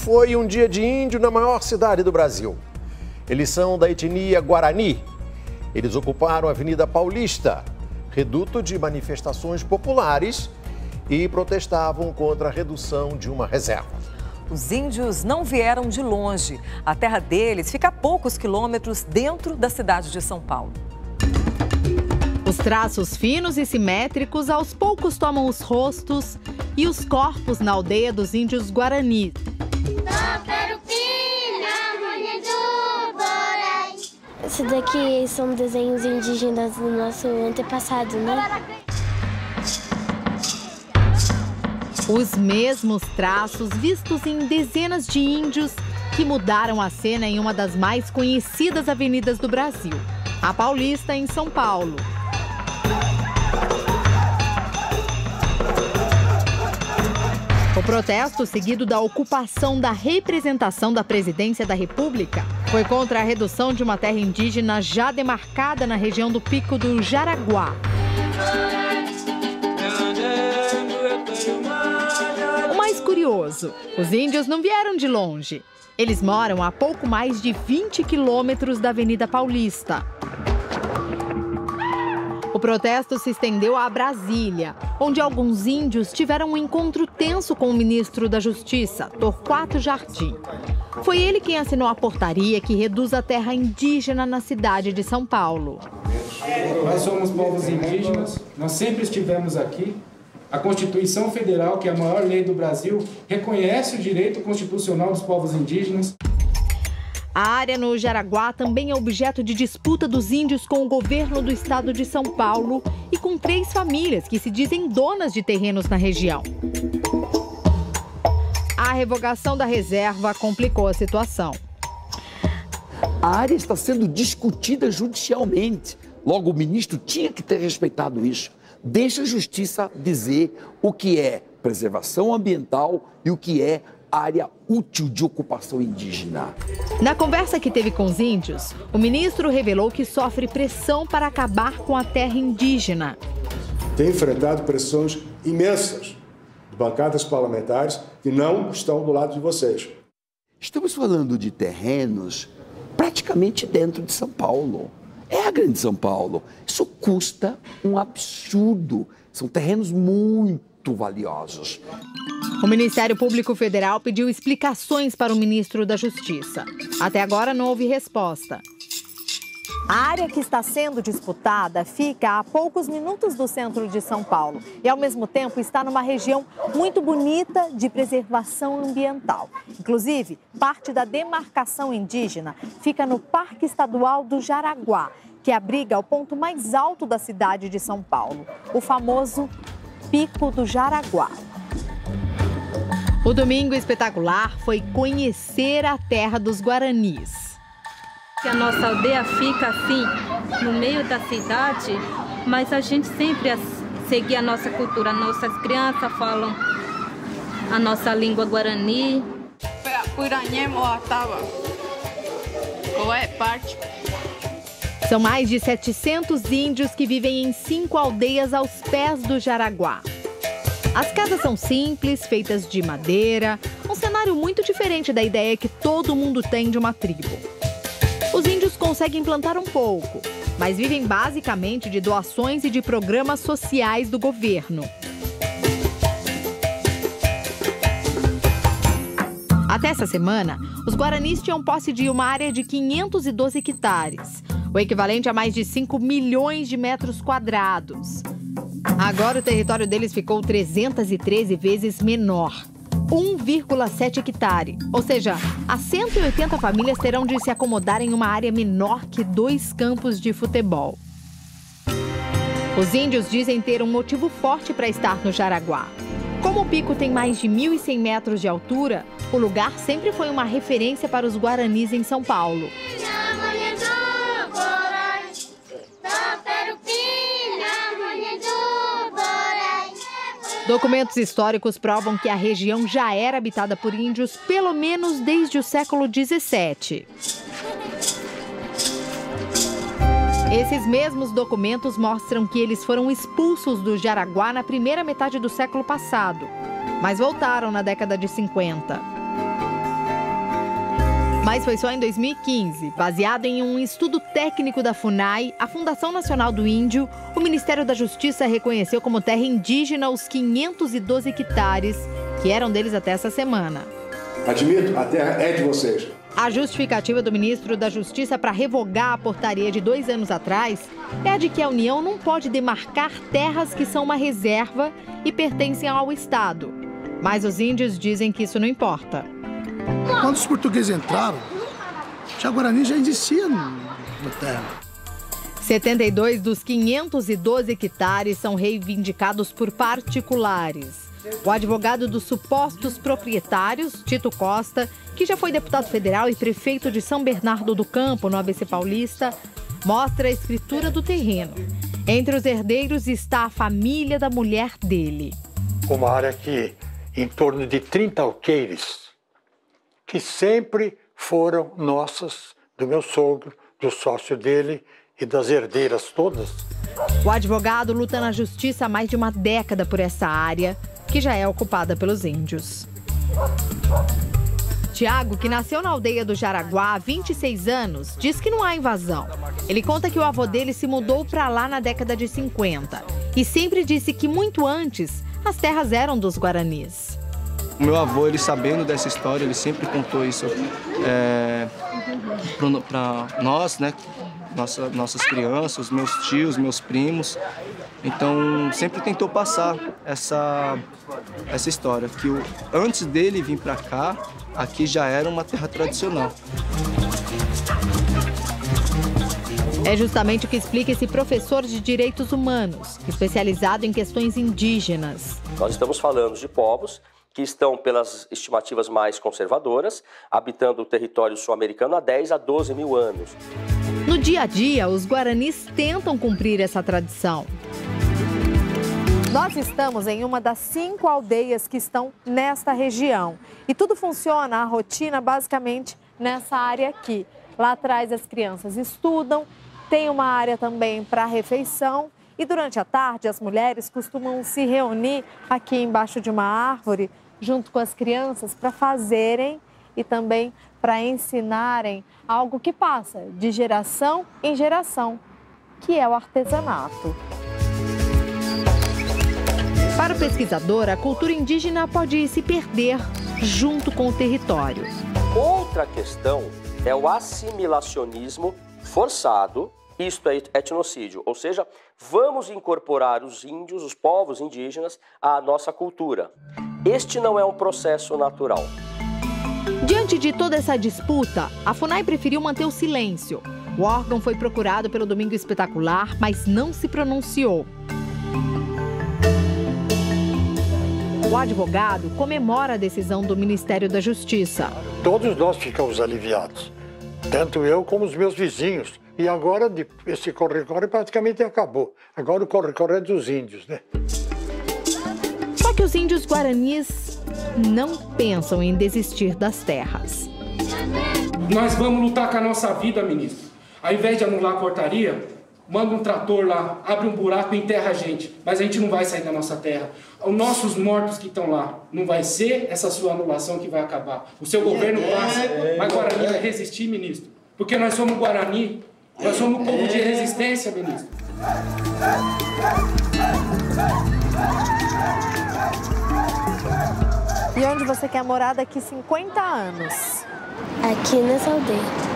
foi um dia de índio na maior cidade do Brasil. Eles são da etnia Guarani. Eles ocuparam a Avenida Paulista, reduto de manifestações populares, e protestavam contra a redução de uma reserva. Os índios não vieram de longe. A terra deles fica a poucos quilômetros dentro da cidade de São Paulo. Os traços finos e simétricos aos poucos tomam os rostos e os corpos na aldeia dos índios Guarani. Isso daqui são desenhos indígenas do nosso antepassado, né? Os mesmos traços vistos em dezenas de índios que mudaram a cena em uma das mais conhecidas avenidas do Brasil, a Paulista, em São Paulo. O protesto, seguido da ocupação da representação da Presidência da República, foi contra a redução de uma terra indígena já demarcada na região do Pico do Jaraguá. O mais curioso, os índios não vieram de longe. Eles moram a pouco mais de 20 quilômetros da Avenida Paulista. O protesto se estendeu a Brasília, onde alguns índios tiveram um encontro tenso com o ministro da Justiça, Torquato Jardim. Foi ele quem assinou a portaria que reduz a terra indígena na cidade de São Paulo. Nós somos povos indígenas, nós sempre estivemos aqui. A Constituição Federal, que é a maior lei do Brasil, reconhece o direito constitucional dos povos indígenas. A área no Jaraguá também é objeto de disputa dos índios com o governo do estado de São Paulo e com 3 famílias que se dizem donas de terrenos na região. A revogação da reserva complicou a situação. A área está sendo discutida judicialmente. Logo, o ministro tinha que ter respeitado isso. Deixa a justiça dizer o que é preservação ambiental e o que é área útil de ocupação indígena. Na conversa que teve com os índios, o ministro revelou que sofre pressão para acabar com a terra indígena. Tem enfrentado pressões imensas de bancadas parlamentares que não estão do lado de vocês. Estamos falando de terrenos praticamente dentro de São Paulo. É a grande São Paulo. Isso custa um absurdo. São terrenos muito valiosos. O Ministério Público Federal pediu explicações para o ministro da Justiça. Até agora não houve resposta. A área que está sendo disputada fica a poucos minutos do centro de São Paulo e, ao mesmo tempo, está numa região muito bonita de preservação ambiental. Inclusive, parte da demarcação indígena fica no Parque Estadual do Jaraguá, que abriga o ponto mais alto da cidade de São Paulo, o famoso Pico do Jaraguá. O domingo espetacular foi conhecer a terra dos Guaranis. A nossa aldeia fica assim, no meio da cidade, mas a gente sempre segue a nossa cultura. Nossas crianças falam a nossa língua guarani. São mais de 700 índios que vivem em 5 aldeias aos pés do Jaraguá. As casas são simples, feitas de madeira, um cenário muito diferente da ideia que todo mundo tem de uma tribo. Os índios conseguem plantar um pouco, mas vivem basicamente de doações e de programas sociais do governo. Até essa semana, os guaranis tinham posse de uma área de 512 hectares, o equivalente a mais de 5 milhões de metros quadrados. Agora o território deles ficou 313 vezes menor, 1,7 hectare. Ou seja, as 180 famílias terão de se acomodar em uma área menor que 2 campos de futebol. Os índios dizem ter um motivo forte para estar no Jaraguá. Como o pico tem mais de 1.100 metros de altura, o lugar sempre foi uma referência para os guaranis em São Paulo. Documentos históricos provam que a região já era habitada por índios pelo menos desde o século XVII. Esses mesmos documentos mostram que eles foram expulsos do Jaraguá na primeira metade do século passado, mas voltaram na década de 50. Mas foi só em 2015, baseado em um estudo técnico da FUNAI, a Fundação Nacional do Índio, o Ministério da Justiça reconheceu como terra indígena os 512 hectares, que eram deles até essa semana. Admito, a terra é de vocês. A justificativa do ministro da Justiça para revogar a portaria de 2 anos atrás é a de que a União não pode demarcar terras que são uma reserva e pertencem ao Estado. Mas os índios dizem que isso não importa. Quando os portugueses entraram, já Guarani já existia na terra. 72 dos 512 hectares são reivindicados por particulares. O advogado dos supostos proprietários, Tito Costa, que já foi deputado federal e prefeito de São Bernardo do Campo, no ABC Paulista, mostra a escritura do terreno. Entre os herdeiros está a família da mulher dele. Uma área que em torno de 30 alqueires, que sempre foram nossas, do meu sogro, do sócio dele e das herdeiras todas. O advogado luta na justiça há mais de uma década por essa área, que já é ocupada pelos índios. Tiago, que nasceu na aldeia do Jaraguá há 26 anos, diz que não há invasão. Ele conta que o avô dele se mudou para lá na década de 50 e sempre disse que muito antes as terras eram dos guaranis. O meu avô, ele sabendo dessa história, ele sempre contou isso para nós, né? Nossas crianças, meus tios, meus primos. Então, sempre tentou passar essa história, que antes dele vir para cá, aqui já era uma terra tradicional. É justamente o que explica esse professor de direitos humanos, especializado em questões indígenas. Nós estamos falando de povos que estão, pelas estimativas mais conservadoras, habitando o território sul-americano há 10 a 12 mil anos. No dia a dia, os guaranis tentam cumprir essa tradição. Nós estamos em uma das 5 aldeias que estão nesta região. E tudo funciona, a rotina, basicamente, nessa área aqui. Lá atrás as crianças estudam, tem uma área também para refeição. E durante a tarde, as mulheres costumam se reunir aqui embaixo de uma árvore, junto com as crianças, para fazerem e também para ensinarem algo que passa de geração em geração, que é o artesanato. Para o pesquisador, a cultura indígena pode se perder junto com o território. Outra questão é o assimilacionismo forçado, isto é etnocídio, ou seja, vamos incorporar os índios, os povos indígenas, à nossa cultura. Este não é um processo natural. Diante de toda essa disputa, a FUNAI preferiu manter o silêncio. O órgão foi procurado pelo Domingo Espetacular, mas não se pronunciou. O advogado comemora a decisão do Ministério da Justiça. Todos nós ficamos aliviados, tanto eu como os meus vizinhos. E agora esse corre-corre praticamente acabou. Agora o corre-corre é dos índios, né? Só que os índios guaranis não pensam em desistir das terras. Nós vamos lutar com a nossa vida, ministro. Ao invés de anular a portaria, manda um trator lá, abre um buraco e enterra a gente. Mas a gente não vai sair da nossa terra. Os nossos mortos que estão lá, não vai ser essa sua anulação que vai acabar. O seu governo passa, mas Guarani vai resistir, ministro. Porque nós somos Guarani, nós somos um povo de resistência, ministro. E onde você quer morar daqui 50 anos? Aqui nessa aldeia.